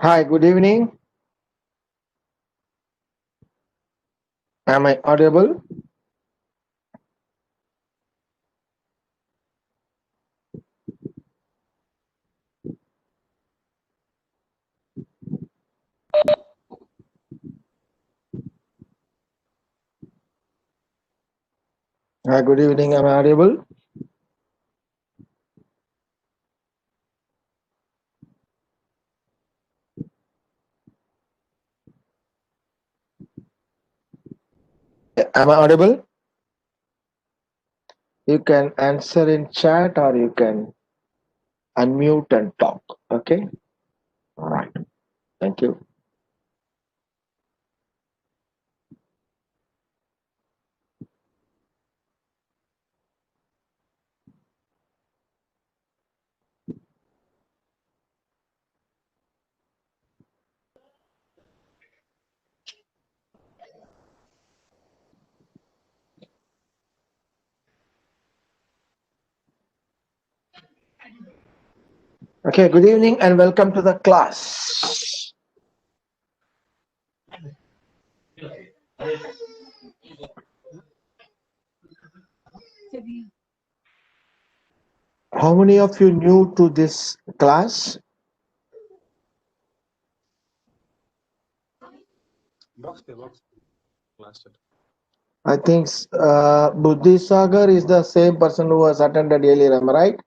Hi, good evening. Am I audible? Hi, good evening. Am I audible? Am I audible? You can answer in chat or you can unmute and talk. Okay. All right. Thank you. Okay. Good evening and welcome to the class. How many of you new to this class? I think Buddhi Sagar is the same person who has attended earlier. Am I right?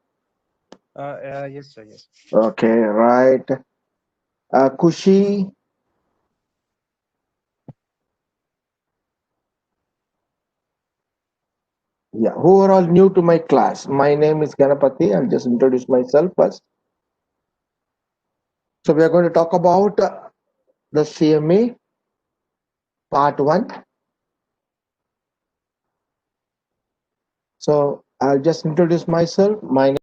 Yes, sir. Yes. Okay. Right. Kushi. Yeah. Who are all new to my class? My name is Ganapati. I'll just introduce myself first. So we are going to talk about the CMA part 1. So I'll just introduce myself. My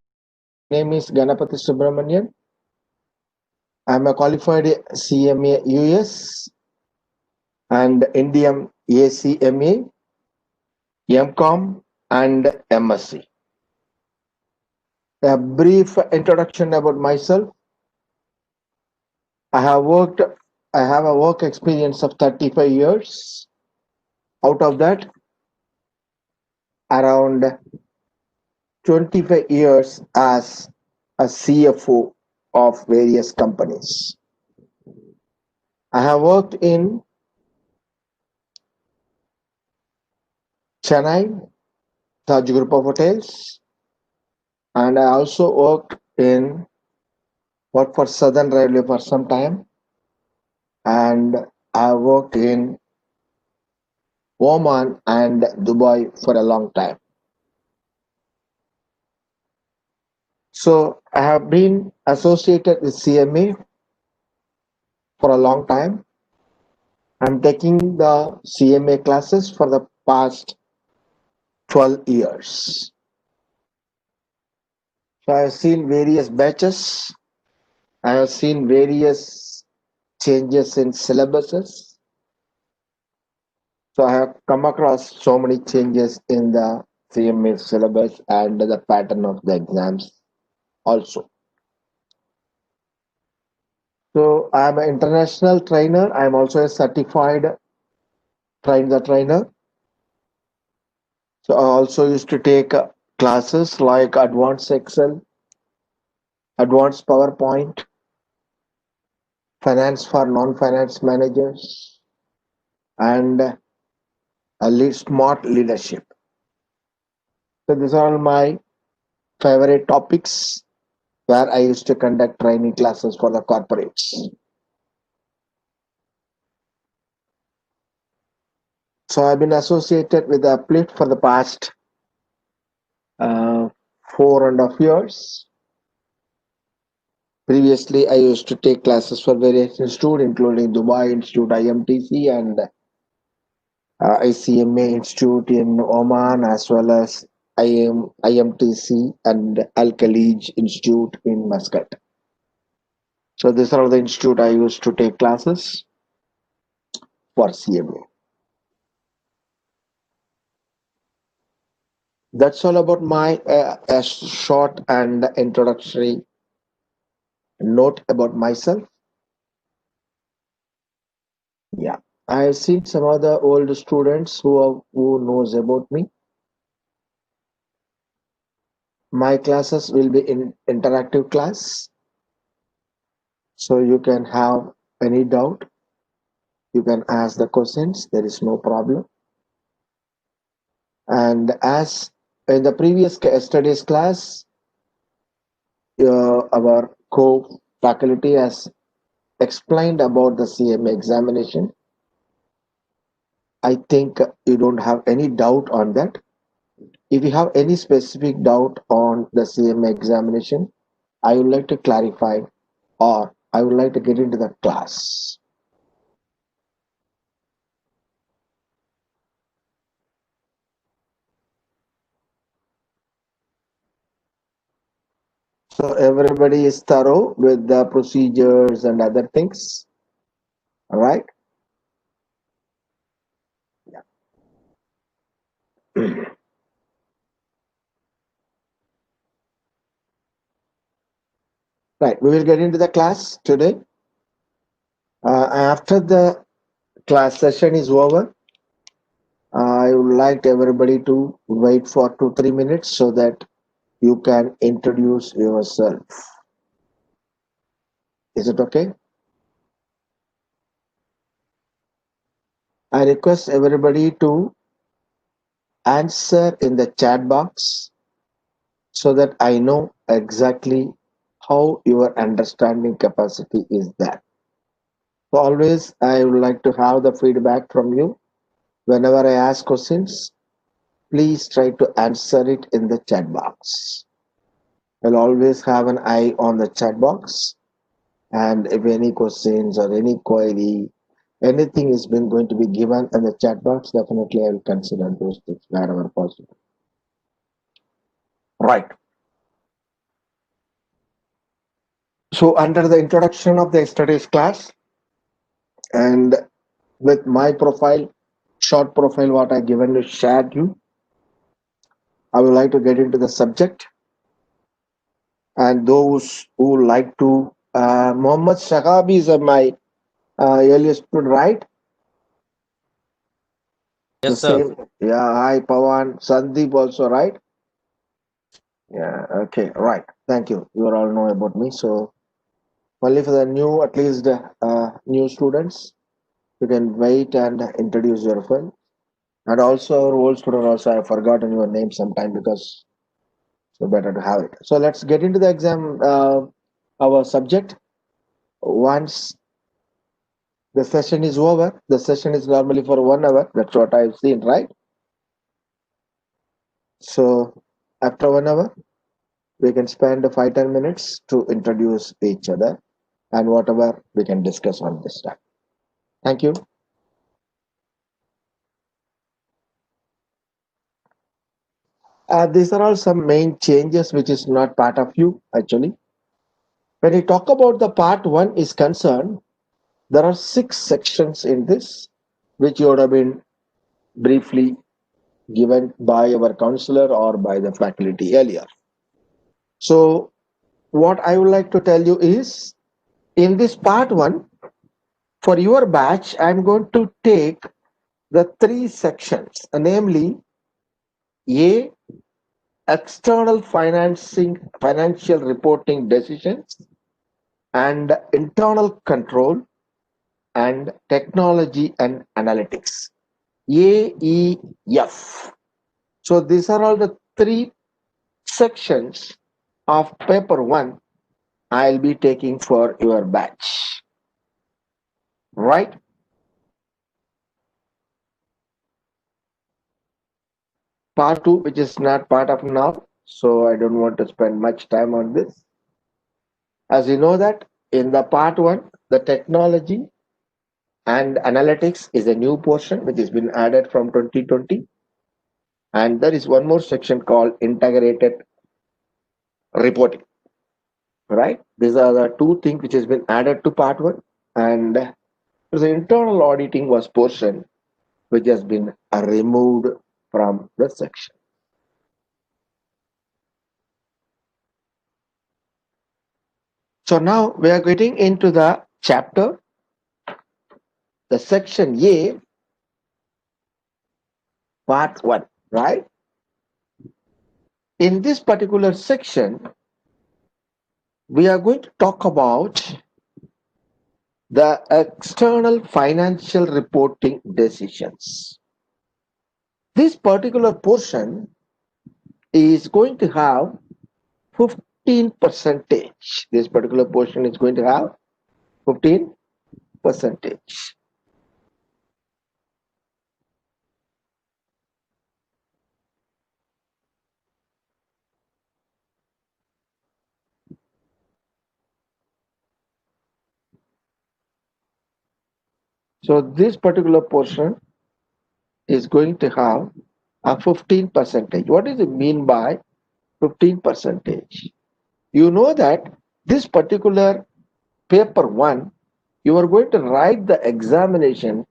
name is Ganapati Subramanian. I'm a qualified CMA US and Indian ACMA, MCOM and MSc. A brief introduction about myself. I have a work experience of 35 years. Out of that, around 25 years as a CFO of various companies. I have worked in Chennai, Taj Group of Hotels, and I also worked for Southern Railway for some time, and I worked in Oman and Dubai for a long time. So I have been associated with CMA for a long time. I'm taking the CMA classes for the past 12 years. So I have seen various batches. I have seen various changes in syllabuses. So I have come across so many changes in the CMA syllabus and the pattern of the exams also. So I am an international trainer. I am also a certified trainer. So I also used to take classes like Advanced Excel, Advanced PowerPoint, Finance for Non-Finance Managers, and Smart Leadership. So these are all my favorite topics where I used to conduct training classes for the corporates. So I've been associated with Uplift for the past uh, 4.5 years. Previously, I used to take classes for various institutes, including Dubai Institute, IMTC, and ICMA Institute in Oman, as well as IMTC and Al Khalij Institute in Muscat. So these are the institute I used to take classes for CMA. That's all about my a short and introductory note about myself. Yeah, I have seen some of the old students who knows about me. My classes will be in interactive class, so you can have any doubt. You can ask the questions. There is no problem. And as in the previous studies class, our co-faculty has explained about the CMA examination. I think you don't have any doubt on that. If you have any specific doubt on the CMA examination, I would like to clarify or I would like to get into the class. So everybody is thorough with the procedures and other things. All right. Right. We will get into the class today. After the class session is over, I would like everybody to wait for 2-3 minutes so that you can introduce yourself. Is it okay? I request everybody to answer in the chat box so that I know exactly how your understanding capacity is there. So always I would like to have the feedback from you. Whenever I ask questions, please try to answer it in the chat box. I'll always have an eye on the chat box, and if any questions or any query, anything is been going to be given in the chat box, definitely I will consider those things wherever possible. Right. So under the introduction of the yesterday's class and with my profile, short profile, what I given to share you, I would like to get into the subject. And those who like to, Muhammad Shakabi is my earliest student, right? The Yes, sir. same. Yeah, hi Pawan, Sandeep also, right? Yeah, okay, right. Thank you. You all know about me. So only for the new, at least new students, you can wait and introduce yourself. And also our old student also, I have forgotten your name sometime because so better to have it. So let's get into the exam, our subject. Once the session is over, the session is normally for 1 hour. That's what I've seen, right? So after 1 hour, we can spend 5-10 minutes to introduce each other and whatever we can discuss on this time. Thank you. These are all some main changes which is not part of you actually. When we talk about the part one is concerned, there are 6 sections in this, which would have been briefly given by our counselor or by the faculty earlier. So what I would like to tell you is, in this part one, for your batch, I'm going to take the 3 sections, namely A, external financial reporting decisions, and internal control, and technology and analytics. AEF. So these are all the 3 sections of paper 1 I'll be taking for your batch. Right? Part 2, which is not part of now, so I don't want to spend much time on this. As you know that in the part 1, the technology and analytics is a new portion which has been added from 2020. And there is one more section called integrated reporting. Right? These are the 2 things which has been added to part 1. And the internal auditing was portion which has been removed from the section. So now we are getting into the chapter the section A, part 1, right? In this particular section, we are going to talk about the external financial reporting decisions. This particular portion is going to have 15 percentage. This particular portion is going to have 15 percentage. So this particular portion is going to have a 15 percentage. What does it mean by 15 percentage? You know that this particular paper 1, you are going to write the examination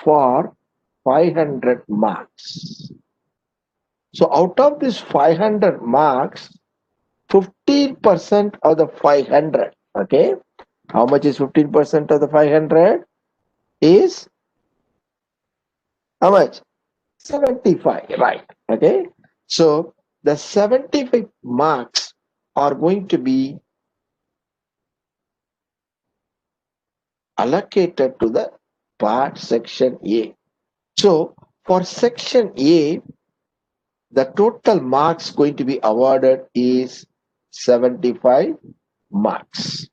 for 500 marks. So out of this 500 marks, 15% of the 500, okay? How much is 15% of the 500? Is how much? 75, right? Okay. So the 75 marks are going to be allocated to the part section A. So for section A, the total marks going to be awarded is 75 marks.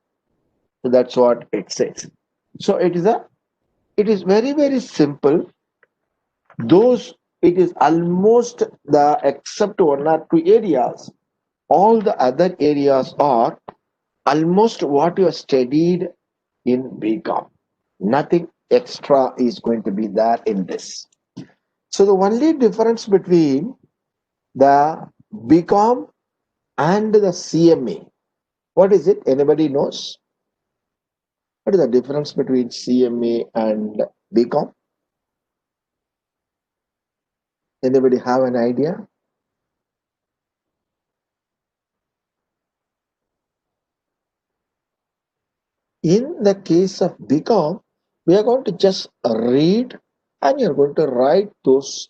So that's what it says. So it is very, very simple. Those, it is almost the, except 1 or 2 areas, all the other areas are almost what you have studied in BCom. Nothing extra is going to be there in this. So the only difference between the BCom and the CMA, what is it? Anybody knows? What is the difference between CMA and BCom? Anybody have an idea? In the case of BCom, we are going to just read and you're going to write those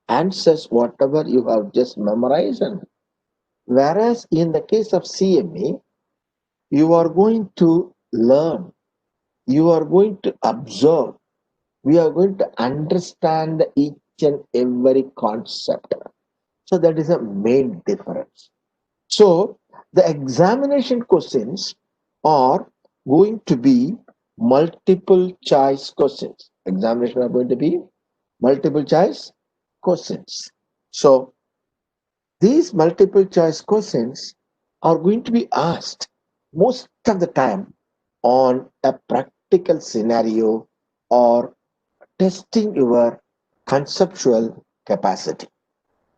answers, whatever you have just memorized. And whereas in the case of CMA, you are going to learn, you are going to observe, we are going to understand each and every concept. So that is a main difference. So the examination questions are going to be multiple choice questions. Examination are going to be multiple choice questions. So these multiple choice questions are going to be asked most of the time on a practical scenario or testing your conceptual capacity.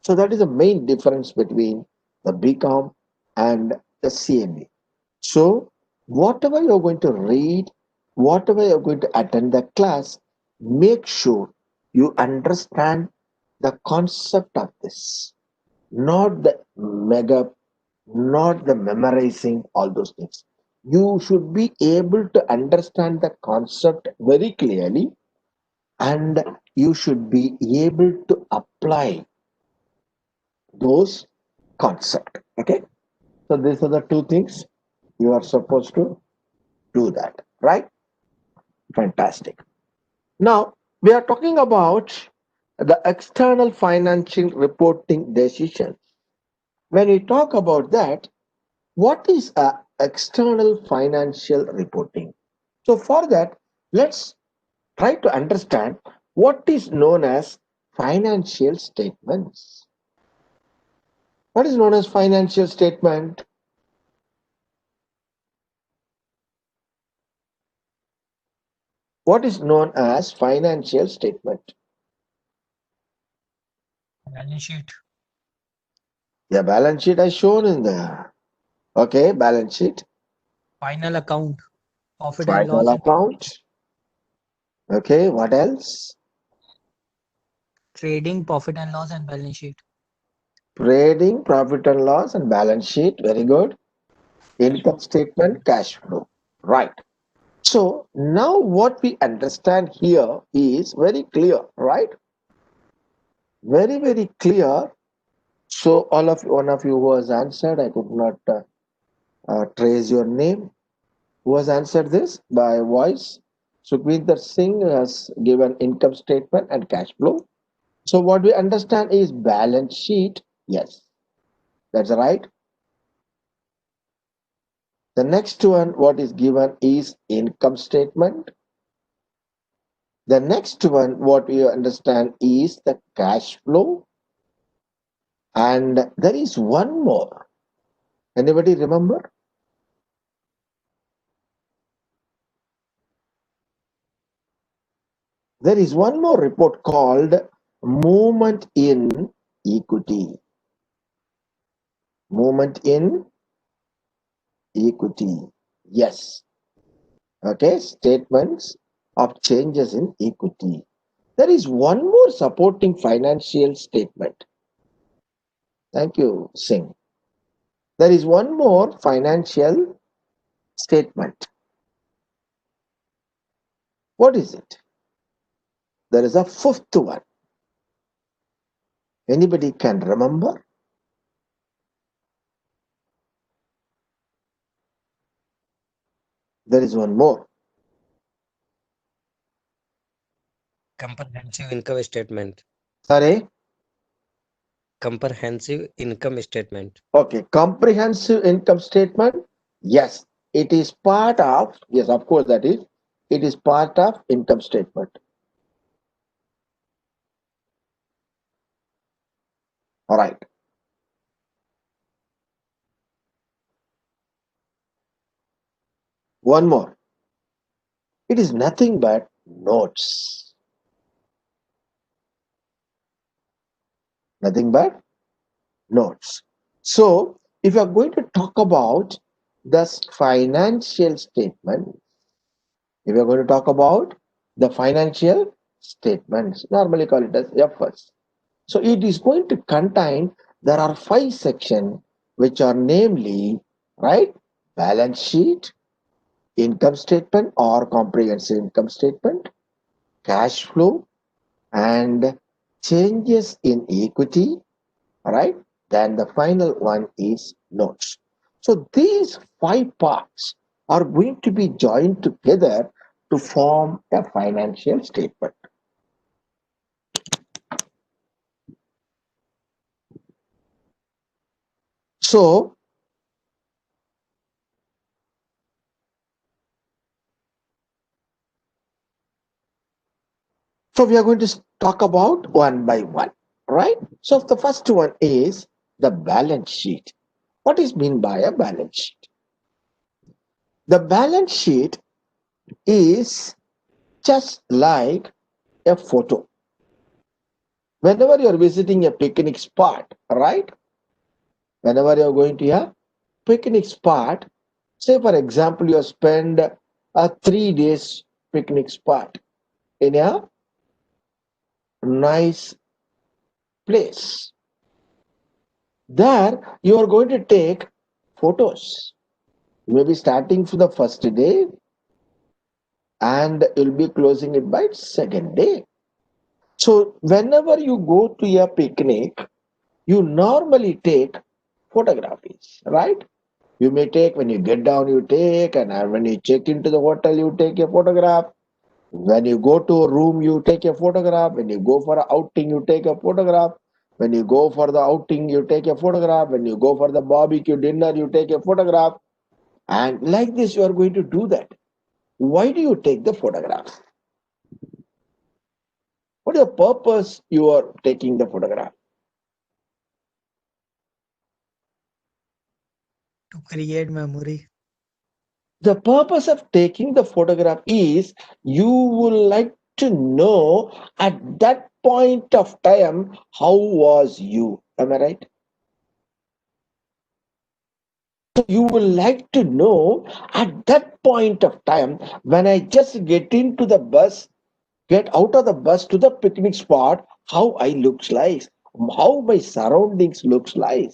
So that is the main difference between the BCom and the CMA. So whatever you're going to read, whatever you're going to attend the class, make sure you understand the concept of this, not the mega, not the memorizing all those things. You should be able to understand the concept very clearly and you should be able to apply those concept. Okay, so these are the 2 things you are supposed to do that, right? Fantastic. Now we are talking about the external financial reporting decisions. When we talk about that, what is a external financial reporting? So for that, let's try to understand what is known as financial statements. What is known as financial statement? What is known as financial statement? Balance sheet. The balance sheet is shown in there. Okay, balance sheet, Final account. Profit and final loss and account. Okay, what else? trading, profit and loss and balance sheet. Trading, profit and loss, and balance sheet. Very good. Cash Income flow. statement, cash flow. Right. So now what we understand here is very clear, right? Very, very clear. So all of one of you who has answered, I could not trace your name. Who has answered this by voice? Sukhvinder Singh has given income statement and cash flow. So what we understand is balance sheet. Yes, that's right. The next one, what is given is income statement. The next one, what we understand is the cash flow. And there is one more. Anybody remember? There is one more report called movement in equity. Movement in equity. Yes. Okay. Statements of changes in equity. There is one more supporting financial statement. Thank you, Singh. There is one more financial statement. What is it? There is a fifth one. Anybody can remember? There is one more. Comprehensive income statement. Sorry? Comprehensive income statement. Okay. Comprehensive income statement. Yes. It is part of, yes, of course, that is. It is part of income statement. All right. One more. It is nothing but notes. Nothing but notes. So, if you are going to talk about the financial statement, if you are going to talk about the financial statements, normally call it as FS. So, it is going to contain, there are 5 sections which are namely, right, balance sheet, income statement or comprehensive income statement, cash flow, and changes in equity, right? Then the final one is notes. So these 5 parts are going to be joined together to form a financial statement. So we are going to talk about one by one, right? So the first one is the balance sheet. What is meant by a balance sheet? The balance sheet is just like a photo. Whenever you're visiting a picnic spot, right? Whenever you're going to a picnic spot, say for example, you spend a 3 days picnic spot in a nice place. There you are going to take photos. You may be starting for the first day and you'll be closing it by second day. So whenever you go to a picnic, you normally take photographies, right? You may take when you get down, you take, and when you check into the hotel, you take a photograph. When you go to a room, you take a photograph. When you go for an outing, you take a photograph. When you go for the outing, you take a photograph. When you go for the barbecue dinner, you take a photograph. And like this, you are going to do that. Why do you take the photograph? What is the purpose you are taking the photograph? To create memory. The purpose of taking the photograph is you would like to know at that point of time how was you. Am I right? So you will like to know at that point of time when I just get into the bus, get out of the bus to the picnic spot, how I looks like, how my surroundings looks like.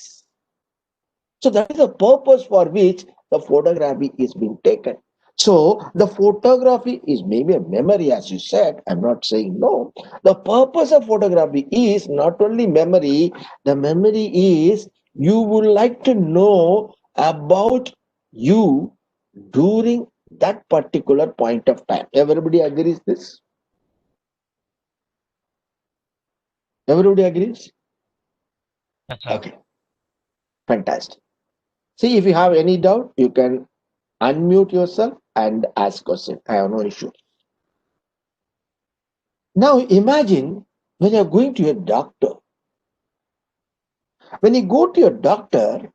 So that is the purpose for which the photography is being taken. So the photography is maybe a memory, as you said. I'm not saying no. The purpose of photography is not only memory, the memory is you would like to know about you during that particular point of time. Everybody agrees this? Everybody agrees? Yes, sir. Okay, fantastic. See, if you have any doubt, you can unmute yourself and ask question. I have no issue. Now imagine when you're going to a doctor. When you go to your doctor,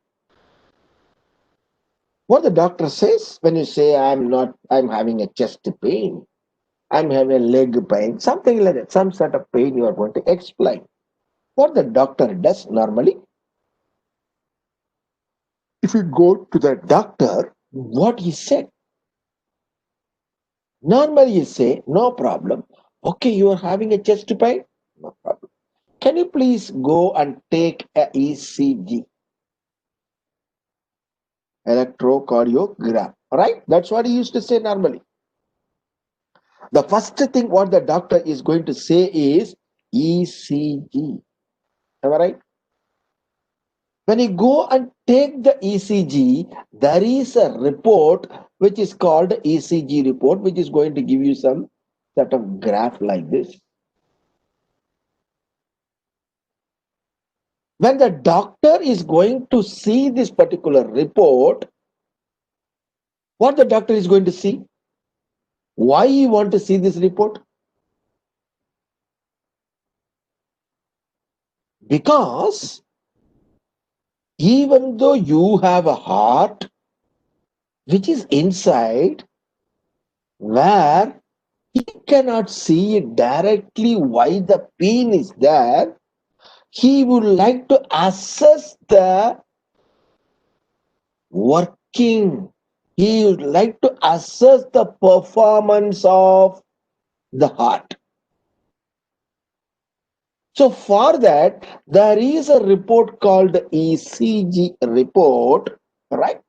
what the doctor says when you say, I'm having a chest pain, I'm having a leg pain, something like that, some sort of pain you are going to explain. What the doctor does normally, if you go to the doctor, what he said, normally you say, no problem. Okay, you are having a chest pain? No problem. Can you please go and take a ECG, electrocardiogram, right? That's what he used to say normally. The first thing what the doctor is going to say is ECG. Am I right? When you go and take the ECG, there is a report which is called ECG report, which is going to give you some sort of graph like this. When the doctor is going to see this particular report, what the doctor is going to see? Why you want to see this report? Because even though you have a heart which is inside, where he cannot see it directly why the pain is there, he would like to assess the working. He would like to assess the performance of the heart. So for that, there is a report called ECG report, right?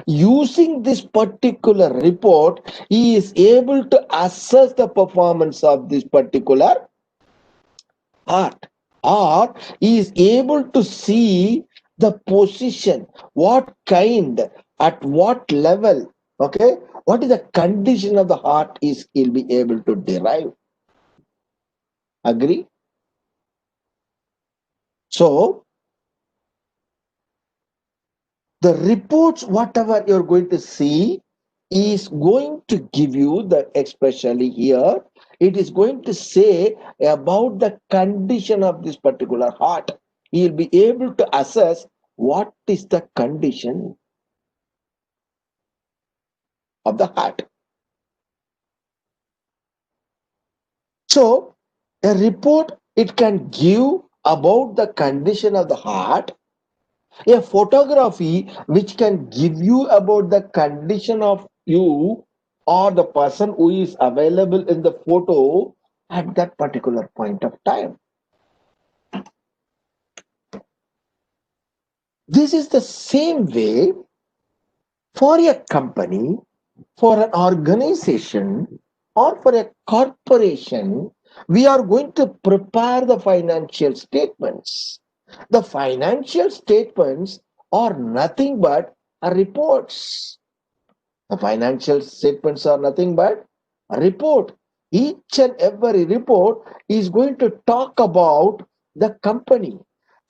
Using this particular report, he is able to assess the performance of this particular heart, or he is able to see the position, what kind, at what level, okay, what is the condition of the heart is he'll be able to derive. Agree? So the reports, whatever you're going to see, is going to give you the, especially here, it is going to say about the condition of this particular heart. You'll be able to assess what is the condition of the heart. So a report, it can give about the condition of the heart. A photography which can give you about the condition of you or the person who is available in the photo at that particular point of time. This is the same way for a company, for an organization, or for a corporation. We are going to prepare the financial statements. The financial statements are nothing but reports. The financial statements are nothing but a report. Each and every report is going to talk about the company.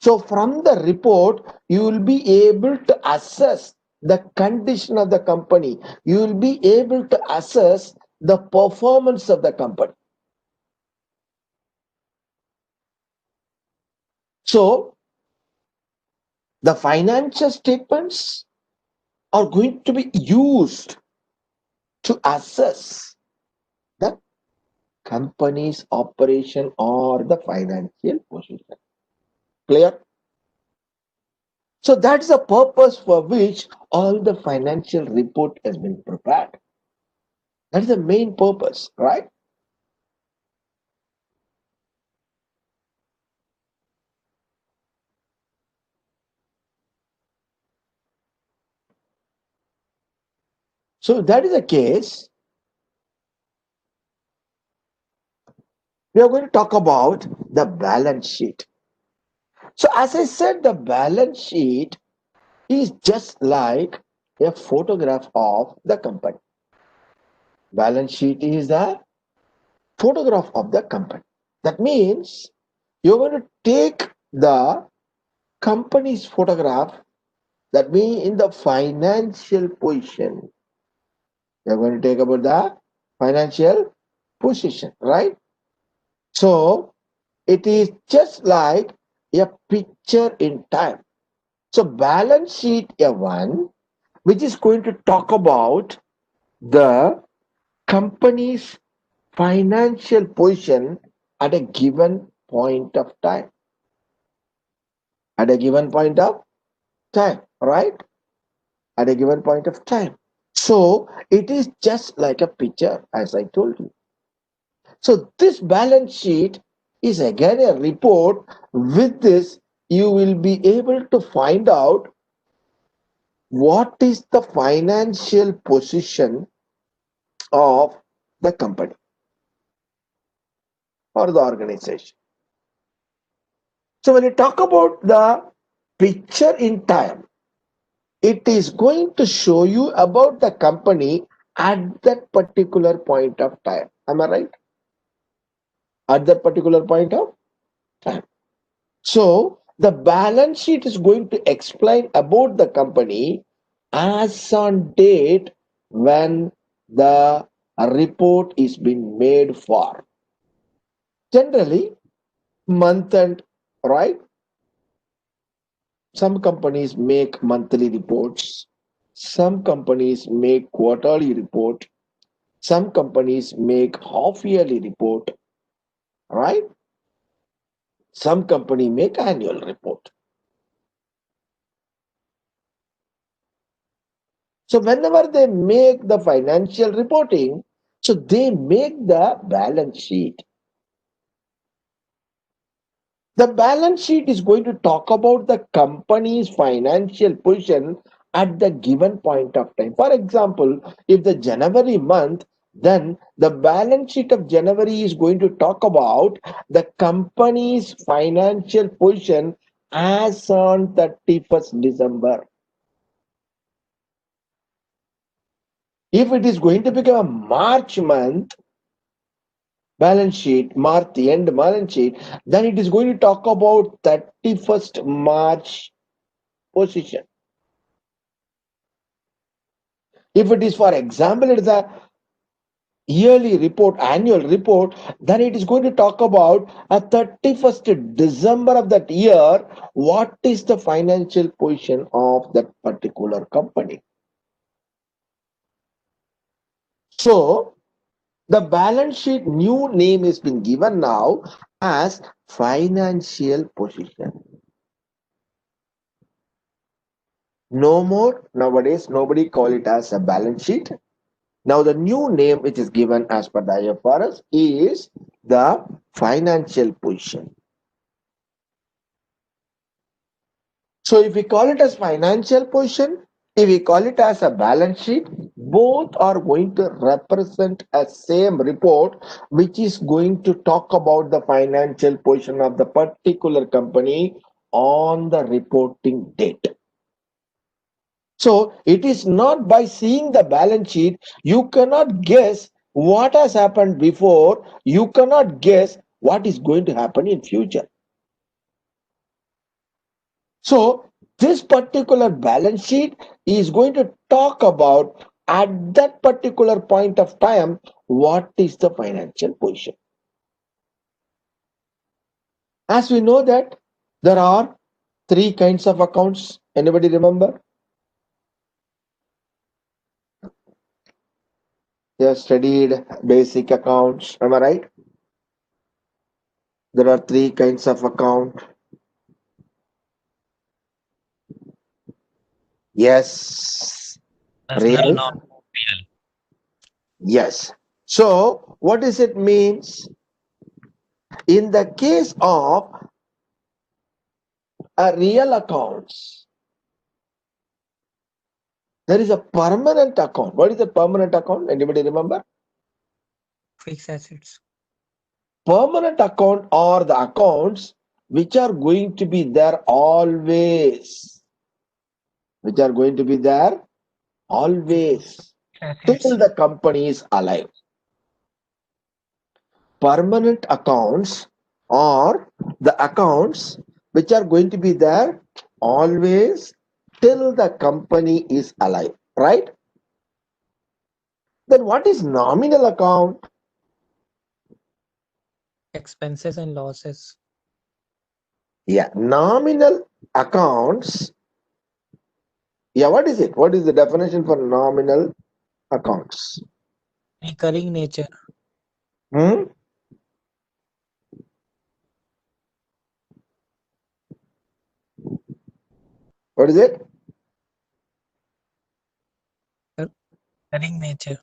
So from the report, you will be able to assess the condition of the company. You will be able to assess the performance of the company. So the financial statements are going to be used to assess the company's operation or the financial position. Clear? So that's the purpose for which all the financial report has been prepared. That is the main purpose, right? So that is the case. We are going to talk about the balance sheet. So as I said, the balance sheet is just like a photograph of the company. Balance sheet is the photograph of the company. That means you're going to take the company's photograph, that means in the financial position. You're going to take about the financial position, right? So it is just like a picture in time. So balance sheet one, which is going to talk about the company's financial position at a given point of time. At a given point of time, right? At a given point of time. So it is just like a picture, as I told you. So this balance sheet is again a report. With this, you will be able to find out what is the financial position of the company or the organization. So when you talk about the picture in time, it is going to show you about the company at that particular point of time. Am I right? At that particular point of time. So the balance sheet is going to explain about the company as on date when the report is being made for. Generally, month end, right? Some companies make monthly reports. Some companies make quarterly report. Some companies make half yearly report, right? Some company make annual report. So whenever they make the financial reporting, so they make the balance sheet. The balance sheet is going to talk about the company's financial position at the given point of time. For example, if the January month, then the balance sheet of January is going to talk about the company's financial position as on 31st December. If it is going to become a March month balance sheet, March the end balance sheet, then it is going to talk about 31st March position. If it is, for example, it is a yearly report, annual report, then it is going to talk about a 31st December of that year, what is the financial position of that particular company. So the balance sheet new name has been given now as financial position. No more nowadays, nobody call it as a balance sheet. Now the new name which is given as per the IFRS is the financial position. So if we call it as financial position, if we call it as a balance sheet, both are going to represent a same report which is going to talk about the financial position of the particular company on the reporting date. So it is not by seeing the balance sheet, you cannot guess what has happened before, you cannot guess what is going to happen in future. So this particular balance sheet is going to talk about at that particular point of time, what is the financial position. As we know that there are three kinds of accounts. Anybody remember? They have studied basic accounts. Am I right? There are three kinds of account. Yes. Yes, Real? no, real. Yes. So what does it means? In the case of a real accounts, There is a permanent account. What is a permanent account? Anybody remember? Fixed assets. Permanent account are the accounts which are going to be there always. Which are going to be there always Assets. till the company is alive. Permanent accounts are the accounts which are going to be there always till the company is alive, right? Then what is nominal account? Expenses and losses. Yeah, nominal accounts. Yeah, what is it? What is the definition for nominal accounts? Recurring nature. Hmm? What is it? Recurring nature.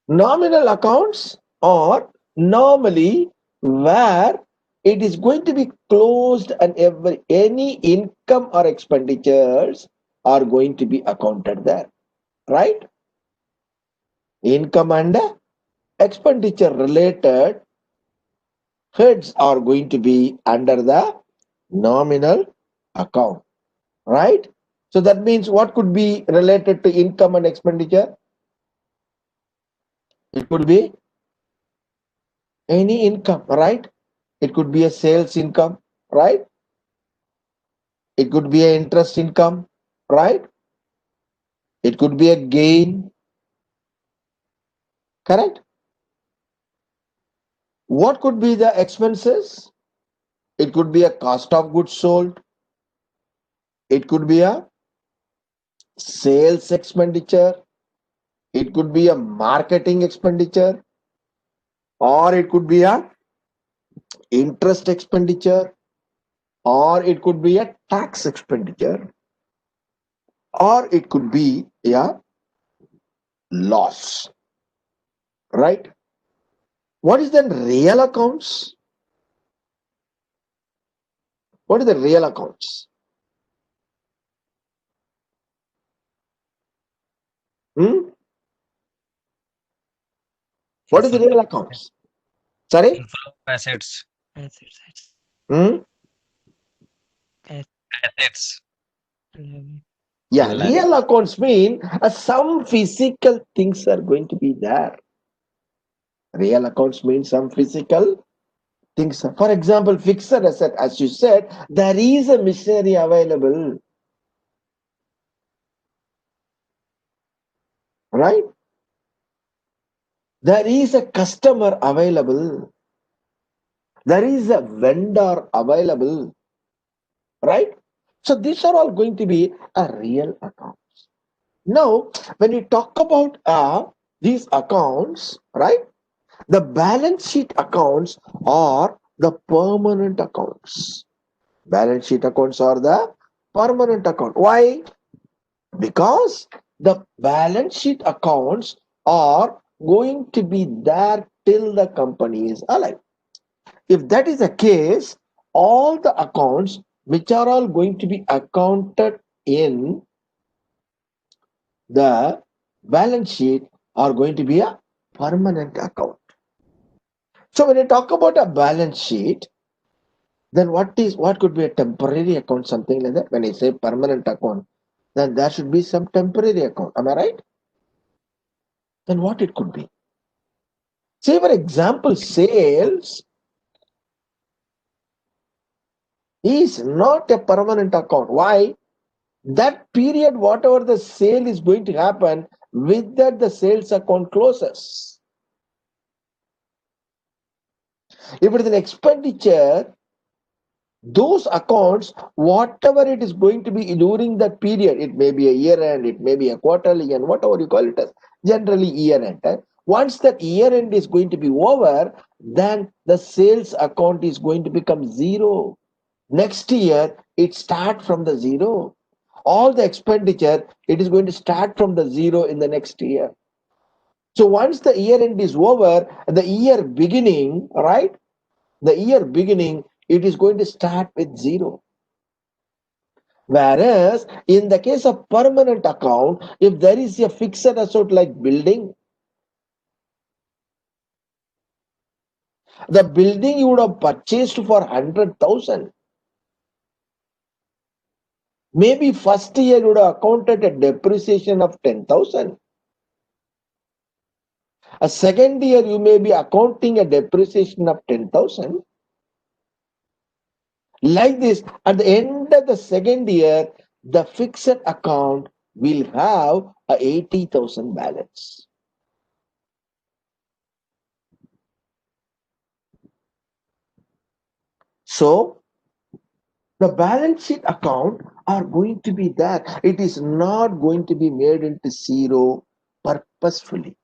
Nominal accounts are normally where it is going to be closed and any income or expenditures are going to be accounted there, right? Income and expenditure related heads are going to be under the nominal account, right? So that means what could be related to income and expenditure? It could be any income, right? It could be a sales income, right? It could be an interest income, right? It could be a gain, correct? What could be the expenses? It could be a cost of goods sold. It could be a sales expenditure. It could be a marketing expenditure, or it could be a interest expenditure, or it could be a tax expenditure, or it could be a loss, right? What is then real accounts? What is the real accounts? Hmm? What is the Inflow real accounts? Sorry? of assets. Assets. Hmm? Assets. Yeah, Real real accounts mean some physical things are going to be there. Real accounts mean some physical things. For example, fixed asset, as you said, there is a machinery available, right? There is a customer available. There is a vendor available, right? So these are all going to be a real account. Now, when we talk about these accounts, right? The balance sheet accounts are the permanent accounts. Balance sheet accounts are the permanent account. Why? Because the balance sheet accounts are going to be there till the company is alive. If that is the case, all the accounts which are all going to be accounted in the balance sheet are going to be a permanent account. So when you talk about a balance sheet, then what could be a temporary account, something like that? When I say permanent account, then there should be some temporary account. Am I right? Then what it could be? Say for example, sales is not a permanent account. Why? That period, whatever the sale is going to happen, with that the sales account closes. If it is an expenditure, those accounts, whatever it is going to be during that period, it may be a year end, it may be a quarterly and whatever you call it as, generally year end. Once that year end is going to be over, then the sales account is going to become zero. Next year, it start from the zero. All the expenditure, it is going to start from the zero in the next year. So once the year end is over, the year beginning, right? The year beginning, it is going to start with zero. Whereas in the case of permanent account, if there is a fixed asset like building, the building you would have purchased for 100,000. Maybe first year you would have accounted a depreciation of 10,000. A second year you may be accounting a depreciation of 10,000. Like this, at the end of the second year, the fixed account will have a 80,000 balance. So the balance sheet account are going to be there. It is not going to be made into zero purposefully.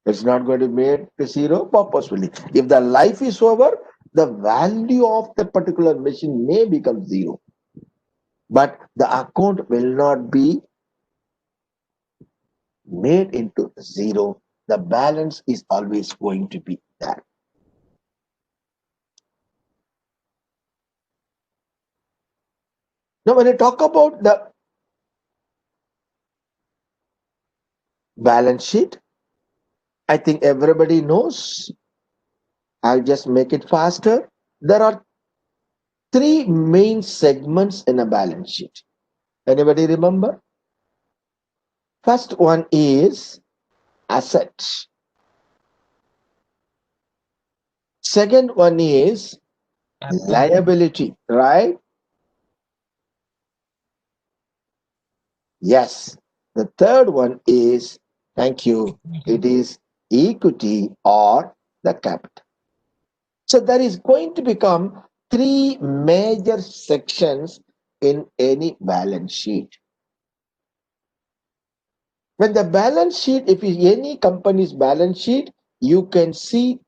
It's not going to be made to zero purposefully. If the life is over, the value of the particular machine may become zero. But the account will not be made into zero. The balance is always going to be there. Now, when I talk about the balance sheet, I think everybody knows. I'll just make it faster. There are three main segments in a balance sheet. Anybody remember? First one is assets. Second one is Capital. liability, right? Yes. The third one is, thank you, it is equity or the capital. So there is going to become three major sections in any balance sheet. When the balance sheet, if it's any company's balance sheet, you can see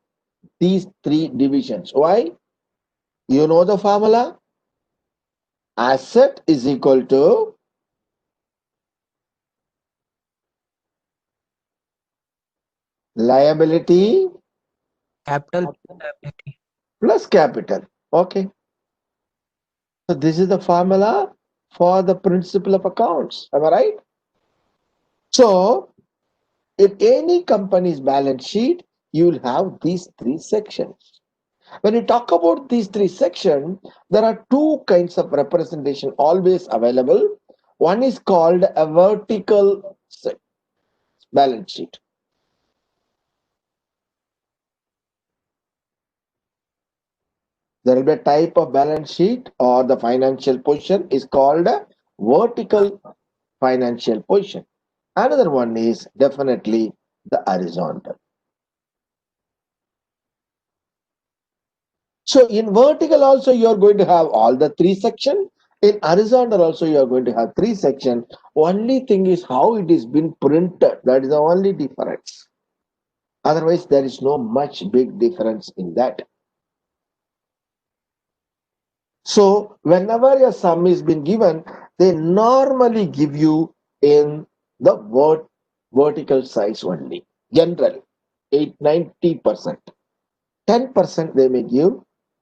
these three divisions. Why? You know the formula? Asset is equal to liability Capital liability. plus capital. Okay. So this is the formula for the principle of accounts. Am I right? So if any company's balance sheet, you'll have these three sections. When you talk about these three sections, there are two kinds of representation always available. One is called a vertical balance sheet. There will be a type of balance sheet or the financial position is called a vertical financial position. Another one is definitely the horizontal. So in vertical also you are going to have all the three sections. In horizontal also you are going to have three sections. Only thing is how it is been printed. That is the only difference. Otherwise there is no much big difference in that. So whenever a sum is been given, they normally give you in the vertical size only. Generally, 90%. 10% they may give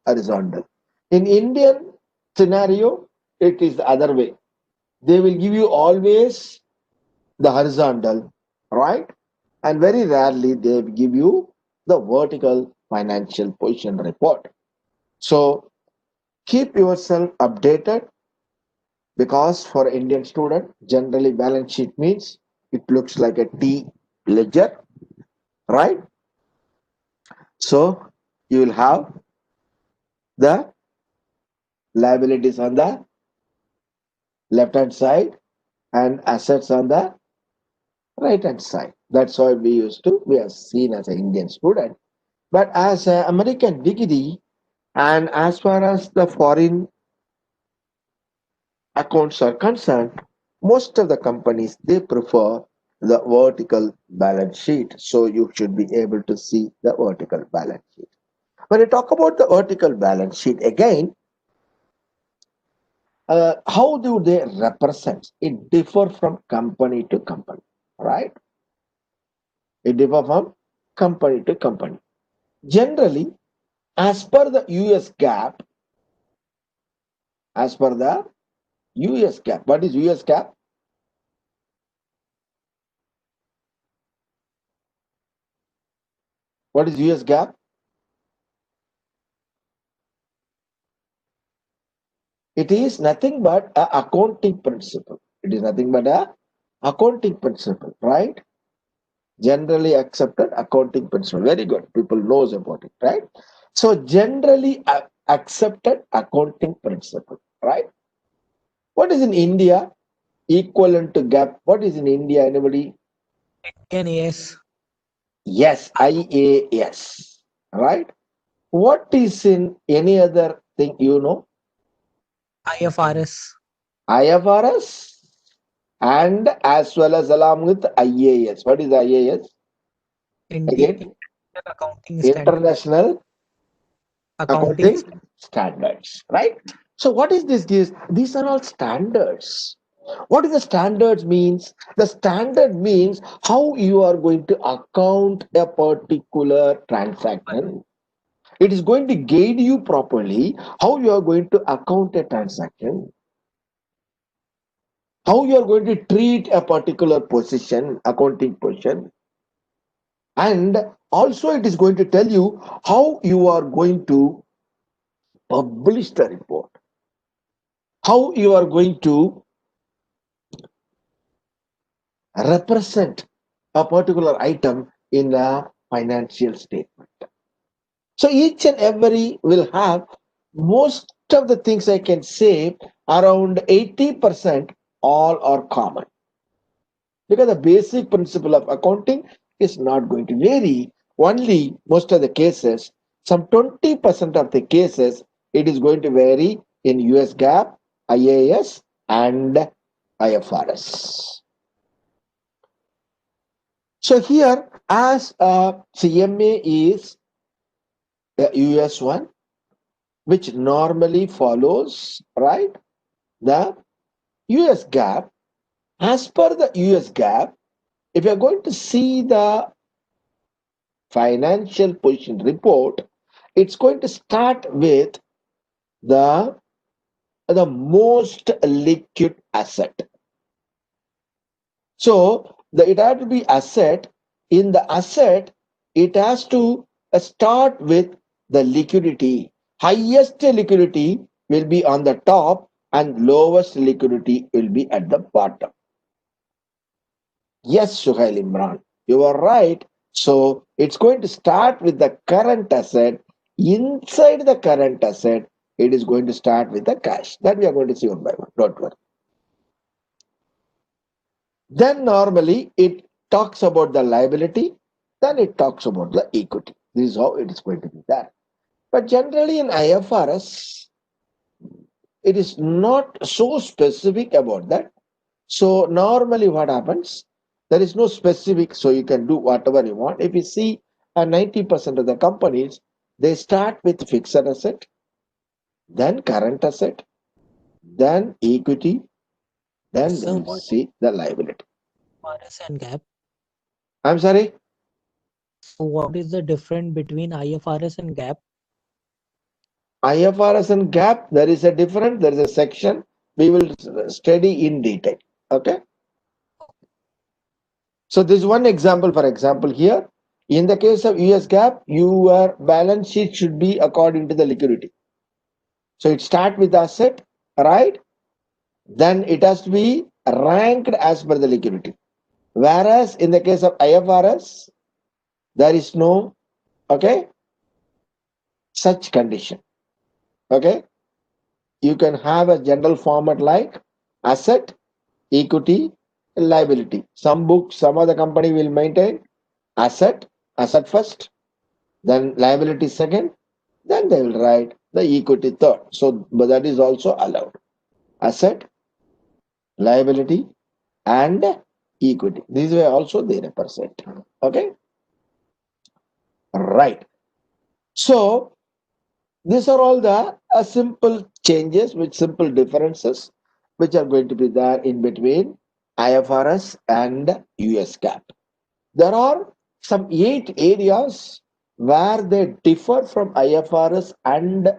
horizontal. In Indian scenario, it is the other way. They will give you always the horizontal, right? And very rarely they will give you the vertical financial position report. So keep yourself updated, because for Indian student, generally balance sheet means it looks like a T ledger, right? So you will have the liabilities on the left hand side and assets on the right hand side. That's why we are seen as an Indian student. But as an American degree, and as far as the foreign accounts are concerned, most of the companies they prefer the vertical balance sheet. So you should be able to see the vertical balance sheet. When you talk about the vertical balance sheet again, how do they represent? It differ from company to company, right? It differ from company to company. Generally, as per the US GAAP, as per the US GAAP. What is US GAAP? What is US GAAP? It is nothing but a accounting principle. It is nothing but a accounting principle, right? Generally accepted accounting principle. Very good. People knows about it, right? So generally accepted accounting principle, right? What is in India equivalent to GAAP? What is in India? Anybody? NAS. Yes, IAS, right? What is in any other thing you know? IFRS. IFRS and as well as along with IAS. What is IAS? Again, Accounting standard. International Accounting. Accounting Standards, right? So what is this? These are all standards. What is the standards means? The standard means how you are going to account a particular transaction. It is going to guide you properly how you are going to account a transaction, how you are going to treat a particular position, accounting position, and also it is going to tell you how you are going to publish the report, how you are going to represent a particular item in a financial statement. So each and every will have most of the things I can say around 80% all are common, because the basic principle of accounting is not going to vary. Only most of the cases, some 20% of the cases, it is going to vary in US GAAP, IAS, and IFRS. So here, as CMA is the US one, which normally follows, right, the US GAAP. As per the US GAAP, if you are going to see the financial position report, it's going to start with the most liquid asset. So it has to be asset. In the asset, it has to start with the liquidity. Highest liquidity will be on the top and lowest liquidity will be at the bottom. Yes, Suhail Imran, you are right. So it's going to start with the current asset. Inside the current asset, it is going to start with the cash. That we are going to see one by one. Don't worry. Then normally it talks about the liability. Then it talks about the equity. This is how it is going to be done. But generally in IFRS, it is not so specific about that. So normally what happens? There is no specific, so you can do whatever you want. If you see 90% of the companies, they start with fixed asset, then current asset, then equity, then they So will what see the liability. IFRS and GAAP? I'm sorry? So what is the difference between IFRS and GAAP? IFRS and GAAP, there is a difference, there is a section we will study in detail. Okay. So this is one example. For example, here, in the case of US GAAP, your balance sheet should be according to the liquidity. So it start with asset, right? Then it has to be ranked as per the liquidity. Whereas in the case of IFRS, there is no, okay, such condition. Okay. You can have a general format like asset, equity, liability. Some books, some other company will maintain asset first, then liability second, then they will write the equity third. So, but that is also allowed. Asset, liability, and equity. This way also they represent. Okay, right. So these are all the simple changes with simple differences which are going to be there in between IFRS and US GAAP. There are some 8 areas where they differ from IFRS and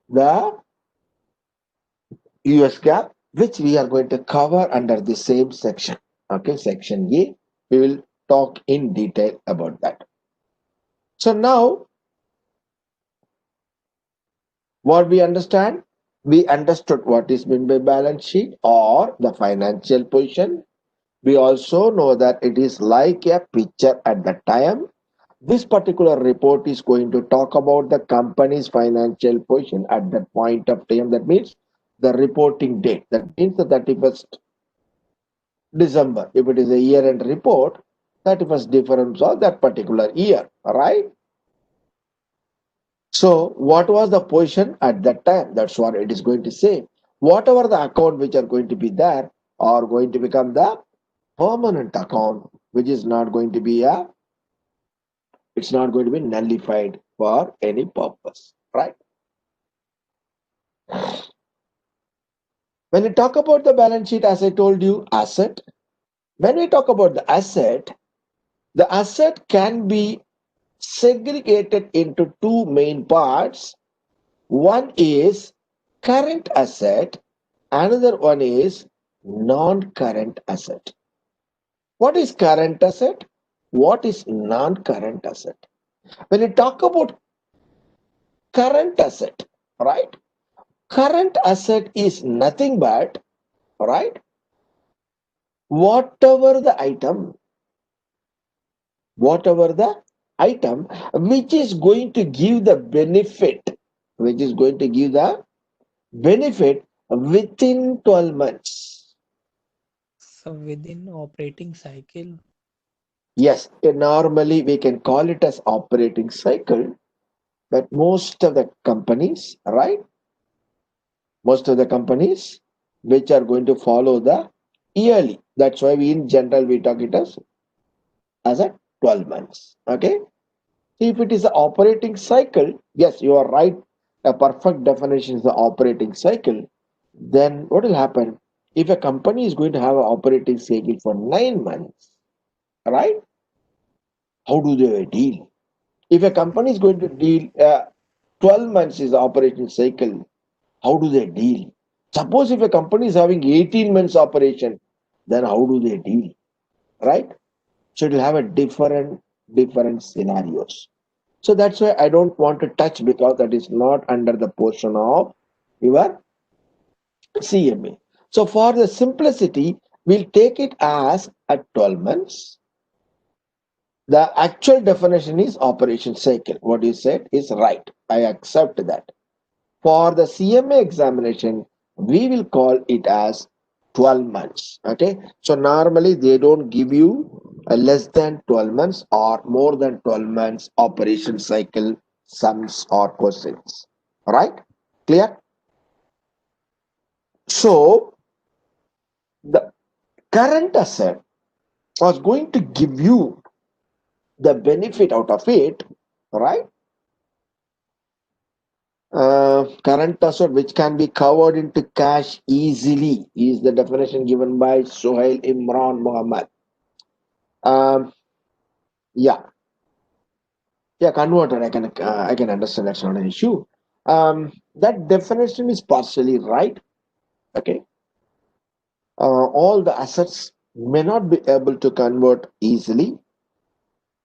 the US GAAP, which we are going to cover under the same section. Okay, section A. We will talk in detail about that. So now, what we understand? We understood what is meant by balance sheet or the financial position. We also know that it is like a picture at the time. This particular report is going to talk about the company's financial position at that point of time. That means the reporting date. That means the 31st December. If it is a year-end report, 31st difference of that particular year, right? So what was the position at that time? That's what it is going to say. Whatever the account which are going to be there are going to become the permanent account, which is not going to be it's not going to be nullified for any purpose, right? When we talk about the balance sheet, as I told you, asset. When we talk about the asset can be segregated into two main parts. One is current asset, another one is non-current asset. What is current asset? What is non-current asset? When you talk about current asset, right? Current asset is nothing but, right? Whatever the item which is going to give the benefit, which is going to give the benefit within 12 months. So within operating cycle, Yes, normally we can call it as operating cycle, but most of the companies, right? Most of the companies which are going to follow the yearly. That's why we in general we talk it as a 12 months. Okay. If it is the operating cycle, yes, you are right. A perfect definition is the operating cycle. Then what will happen? If a company is going to have an operating cycle for 9 months, right? How do they deal? If a company is going to deal 12 months is the operating cycle, how do they deal? Suppose if a company is having 18 months operation, then how do they deal? Right? So it will have a different scenarios. So that's why I don't want to touch because that is not under the portion of your CMA. So for the simplicity, we'll take it as at 12 months. The actual definition is operation cycle. What you said is right. I accept that. For the CMA examination, we will call it as 12 months. Okay. So normally they don't give you a less than 12 months or more than 12 months operation cycle sums or questions. Right? Clear? So the current asset was going to give you the benefit out of it, right? Current asset which can be covered into cash easily is the definition given by Sohail Imran Muhammad. Um, yeah, yeah, converted. I can understand that's not an issue. That definition is partially right. Okay, all the assets may not be able to convert easily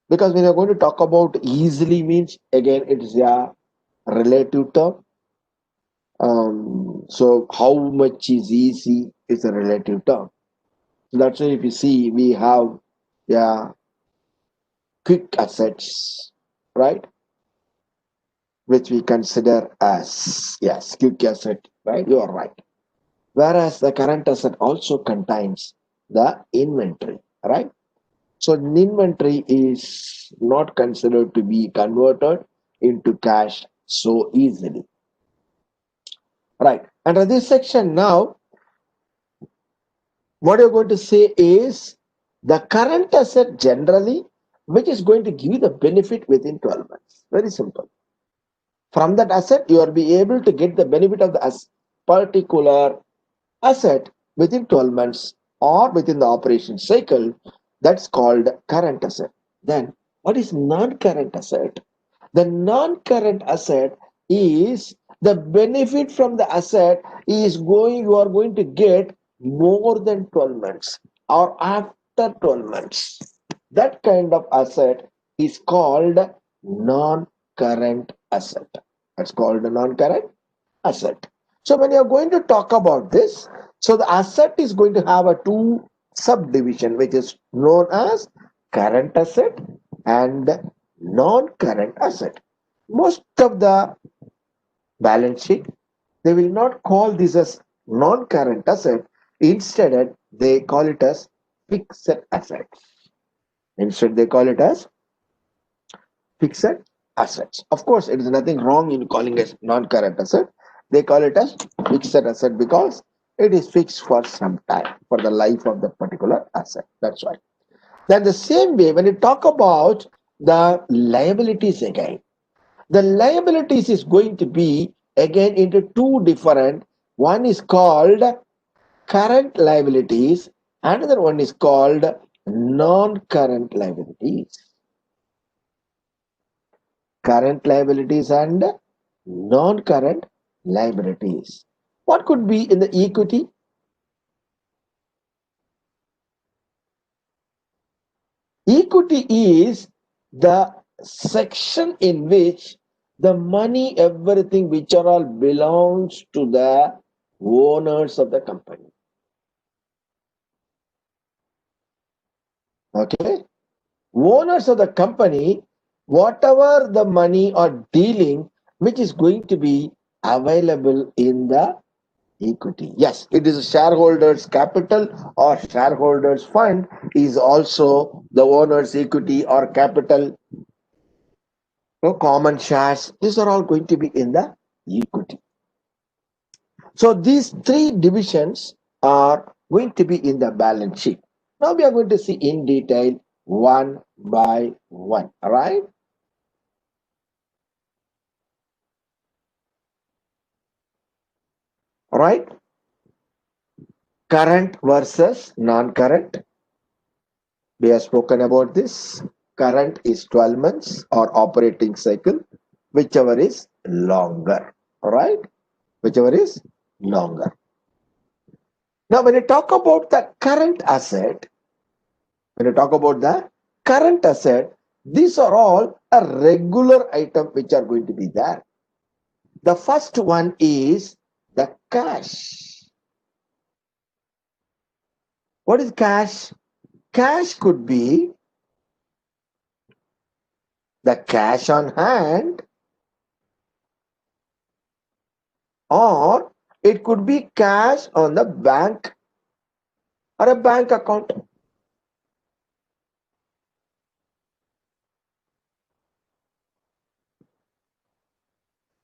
because when you're going to talk about easily means again it is a relative term. So how much is easy is a relative term. So that's why if you see we have yeah quick assets, right? Which we consider as yes, quick asset, right? You are right. Whereas the current asset also contains the inventory, right? So the inventory is not considered to be converted into cash so easily, right? Under this section now, what you're going to say is the current asset generally, which is going to give you the benefit within 12 months. Very simple. From that asset, you will be able to get the benefit of the particular asset within 12 months or within the operation cycle. That's called current asset. Then what is non-current asset? The non-current asset is the benefit from the asset is going, you are going to get more than 12 months or after 12 months. That kind of asset is called non-current asset. That's called a non-current asset. So when you're going to talk about this, so the asset is going to have a two subdivision, which is known as current asset and non-current asset. Most of the balance sheet, they will not call this as non-current asset. Instead, they call it as fixed assets. Instead, they call it as fixed assets. Of course, it is nothing wrong in calling it non-current asset. They call it as fixed asset because it is fixed for some time, for the life of the particular asset. That's why. Then the same way, when you talk about the liabilities again, the liabilities is going to be again into two different. One is called current liabilities, another one is called non-current liabilities. Current liabilities and non-current liabilities. What could be in the equity? Equity is the section in which the money, everything which are all belongs to the owners of the company. Okay, owners of the company, whatever the money or dealing which is going to be available in the equity. Yes, it is shareholders capital or shareholders fund is also the owner's equity or capital. Common shares, these are all going to be in the equity. So these three divisions are going to be in the balance sheet. Now we are going to see in detail one by one. All right. All right. Current versus non-current. We have spoken about this. Current is 12 months or operating cycle, whichever is longer. All right. Whichever is longer. Now, when you talk about the current asset, these are all a regular item which are going to be there. The first one is the cash. What is cash? Cash could be the cash on hand, or it could be cash on the bank or a bank account.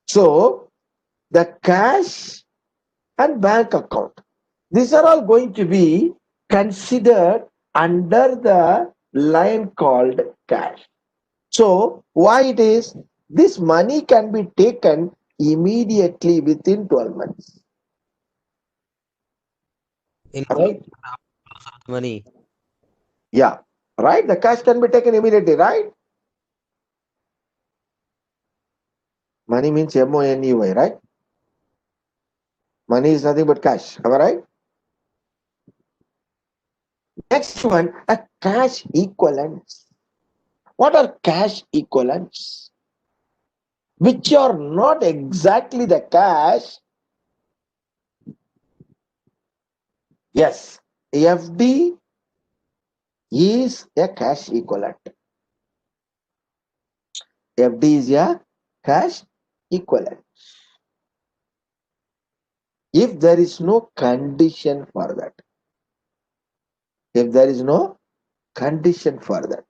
So the cash and bank account, these are all going to be considered under the line called cash. So why it is, this money can be taken immediately within 12 months. Right? Money. Yeah. Right? The cash can be taken immediately, right? Money means M-O-N-E-Y, right? Money is nothing but cash. Am I right? Next one, a cash equivalents. What are cash equivalents? Which are not exactly the cash. Yes, FD is a cash equivalent. FD is a cash equivalent. If there is no condition for that. If there is no condition for that.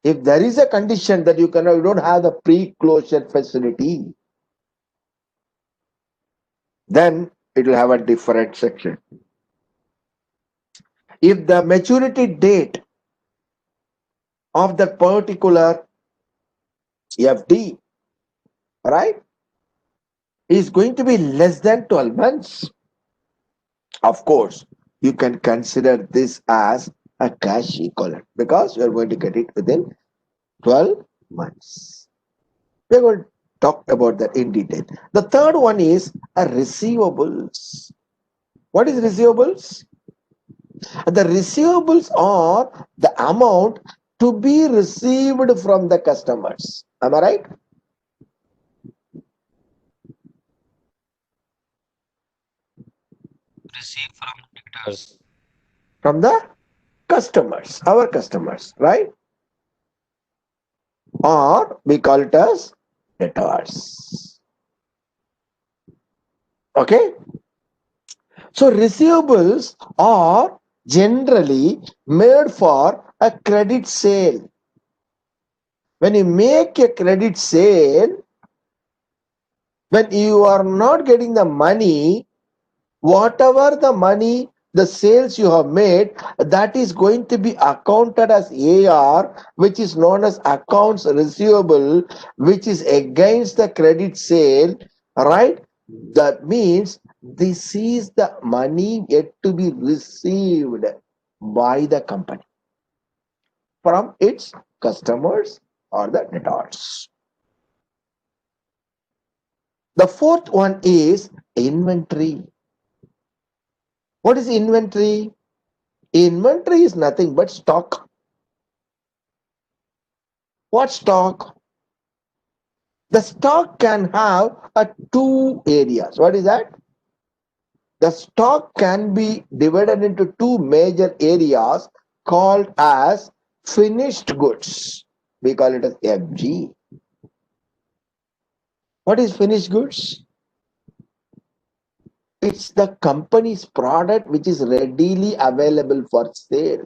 If there is a condition that you don't have the pre-closure facility, then it will have a different section. If the maturity date of that particular FD, right, is going to be less than 12 months, of course, you can consider this as a cash equivalent because you are going to get it within 12 months. We are going talk about that in detail. The third one is a receivables. What is receivables? The receivables are the amount to be received from the customers. Am I right? Receive from creditors. From the customers, our customers, right? Or we call it as debtors. Okay? So receivables are generally made for a credit sale. When you make a credit sale, when you are not getting the money, whatever the money, the sales you have made, that is going to be accounted as AR, which is known as accounts receivable, which is against the credit sale, right? That means this is the money yet to be received by the company from its customers or the debtors. The fourth one is inventory. What is inventory? Inventory is nothing but stock. What stock? The stock can have two areas. What is that? The stock can be divided into two major areas called as finished goods. We call it as FG. What is finished goods? It's the company's product which is readily available for sale.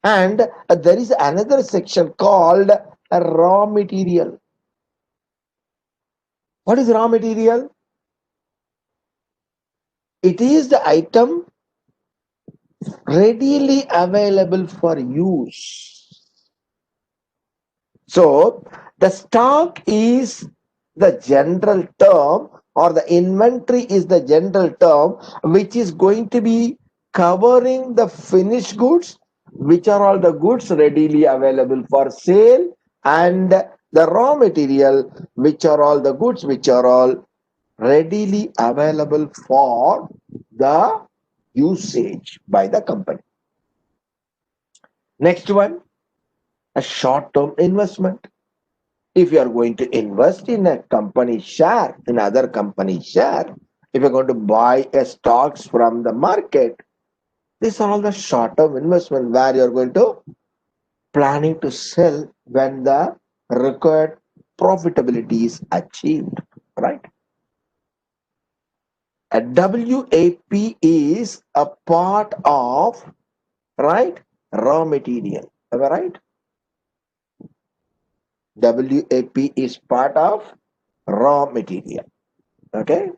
And there is another section called raw material. What is raw material? It is the item readily available for use. So the stock is the general term, or the inventory is the general term, which is going to be covering the finished goods, which are all the goods readily available for sale, and the raw material, which are all the goods which are all readily available for the usage by the company. Next one, a short-term investment. If you are going to invest in a company share, in other company share, if you're going to buy a stocks from the market, these are all the short-term investment where you're going to planning to sell when the required profitability is achieved, right? A WAP is a part of, right, raw material. Am I right? WAP is part of raw material. Okay,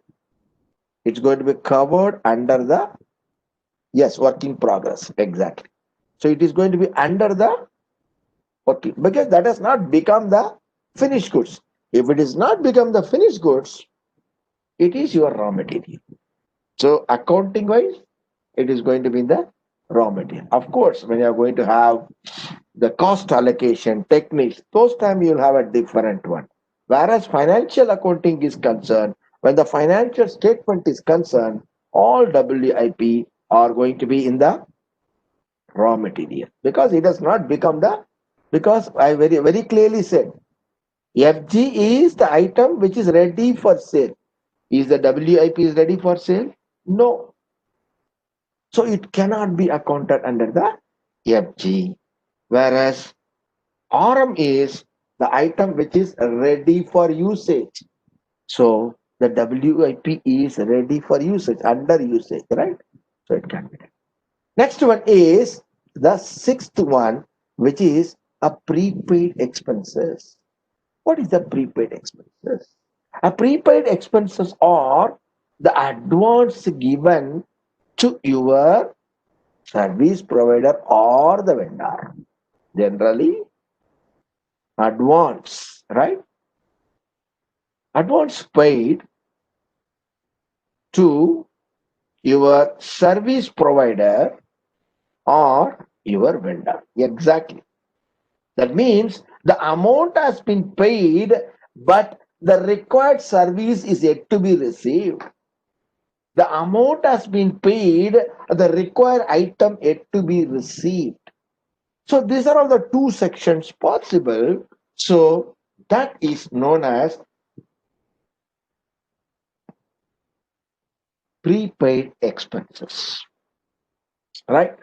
it's going to be covered under the, yes, work in progress. Exactly. So it is going to be under the working, because that has not become the finished goods. If it is not become the finished goods, it is your raw material. So accounting wise, it is going to be in the raw material. Of course, when you are going to have the cost allocation techniques, those time you'll have a different one. Whereas financial accounting is concerned, when the financial statement is concerned, all WIP are going to be in the raw material, because it has not become the, because I very clearly said FG is the item which is ready for sale. Is the WIP is ready for sale? No. So it cannot be accounted under the FG. Whereas RM is the item which is ready for usage. So the WIP is ready for usage, under usage, right? So it can be done. Next one is the sixth one, which is a prepaid expenses. What is the prepaid expenses? A prepaid expenses are the advance given to your service provider or the vendor. Generally, advance, right? Advance paid to your service provider or your vendor. Exactly. That means the amount has been paid but the required service is yet to be received. The amount has been paid, the required item yet to be received. So these are all the two sections possible. So that is known as prepaid expenses, right?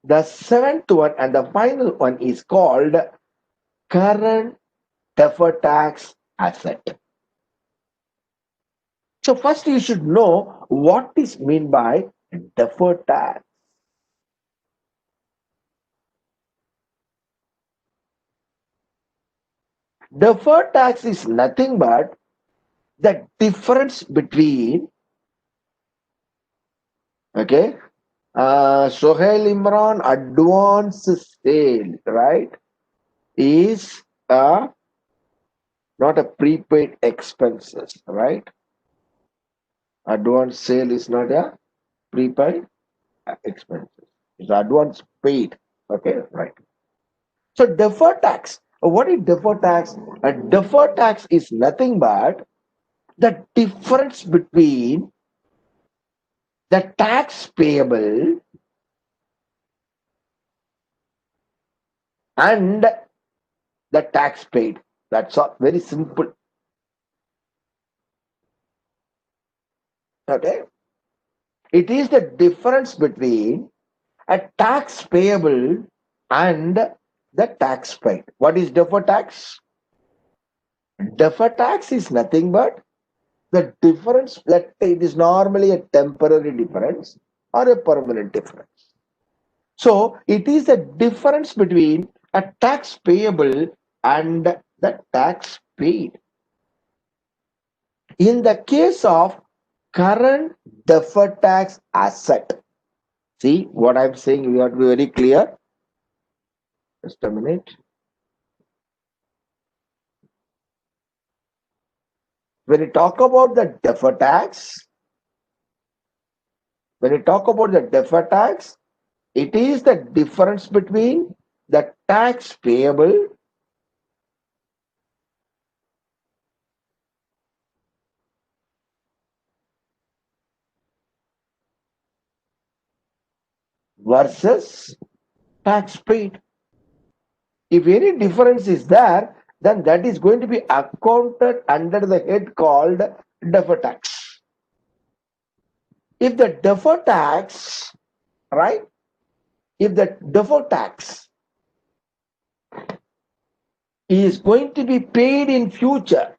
The seventh one and the final one is called current deferred tax asset. So first you should know what is meant by deferred tax. Deferred tax is nothing but the difference between, okay, Sohail Imran advance sale, right, is not a prepaid expenses, right? Advance sale is not a prepaid expenses. It's advance paid. Okay, right. So deferred tax. What is deferred tax? A deferred tax is nothing but the difference between the tax payable and the tax paid. That's all. Very simple. Okay. It is the difference between a tax payable and the tax paid. What is deferred tax? Deferred tax is nothing but the difference that it is normally a temporary difference or a permanent difference. So it is the difference between a tax payable and the tax paid. In the case of current deferred tax asset, see what I'm saying, we have to be very clear. Just a minute. When you talk about the deferred tax, it is the difference between the tax payable versus tax paid. If any difference is there, then that is going to be accounted under the head called deferred tax. If the deferred tax, right? If the deferred tax is going to be paid in future,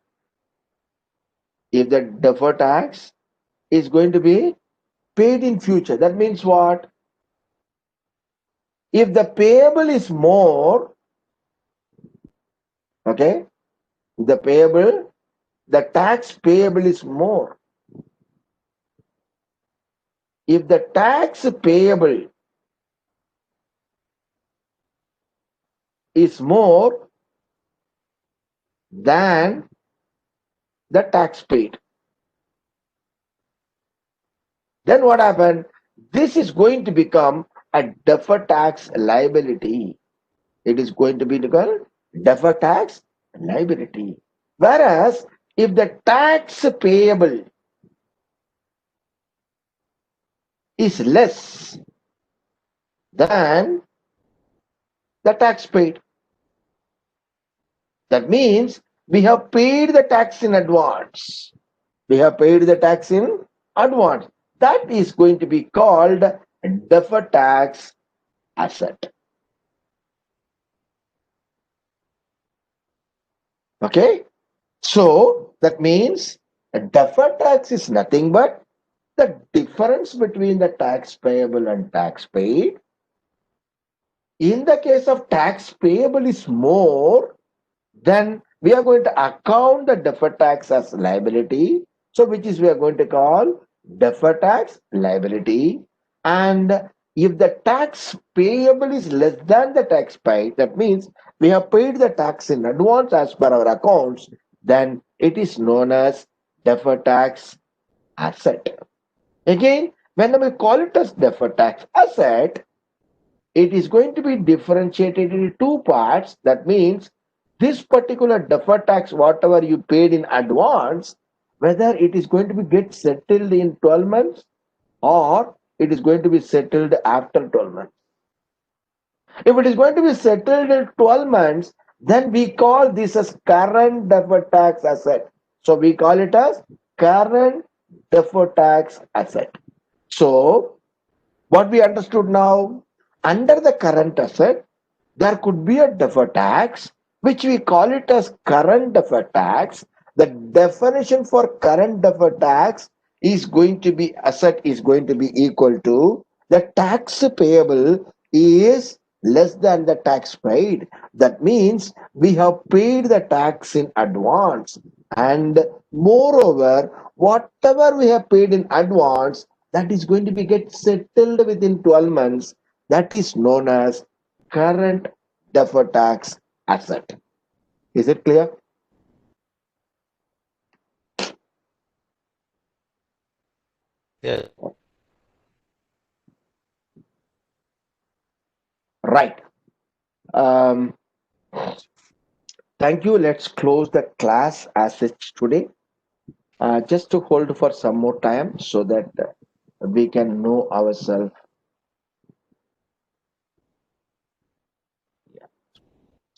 if the deferred tax is going to be paid in future, that means what? If the payable is more, okay, the tax payable is more. If the tax payable is more than the tax paid, then what happened? This is going to become a deferred tax liability. It is going to be called deferred tax liability. Whereas if the tax payable is less than the tax paid, that means we have paid the tax in advance. We have paid the tax in advance. That is going to be called deferred tax asset. Okay. So that means a deferred tax is nothing but the difference between the tax payable and tax paid. In the case of tax payable is more, then we are going to account the deferred tax as liability. So which is we are going to call deferred tax liability. And if the tax payable is less than the tax paid, that means we have paid the tax in advance as per our accounts, then it is known as deferred tax asset. Again, when we call it as deferred tax asset, it is going to be differentiated into two parts. That means this particular deferred tax, whatever you paid in advance, whether it is going to be get settled in 12 months or it is going to be settled after 12 months. If it is going to be settled in 12 months, then we call this as current deferred tax asset. So we call it as current deferred tax asset. So what we understood now, under the current asset, there could be a deferred tax, which we call it as current deferred tax. The definition for current deferred tax is going to be asset is going to be equal to the tax payable is less than the tax paid. That means we have paid the tax in advance, and moreover, whatever we have paid in advance, that is going to be get settled within 12 months. That is known as current deferred tax asset. Is it clear? Yes. Right. Um, thank you. Let's close the class as such today. Just to hold for some more time so that we can know ourselves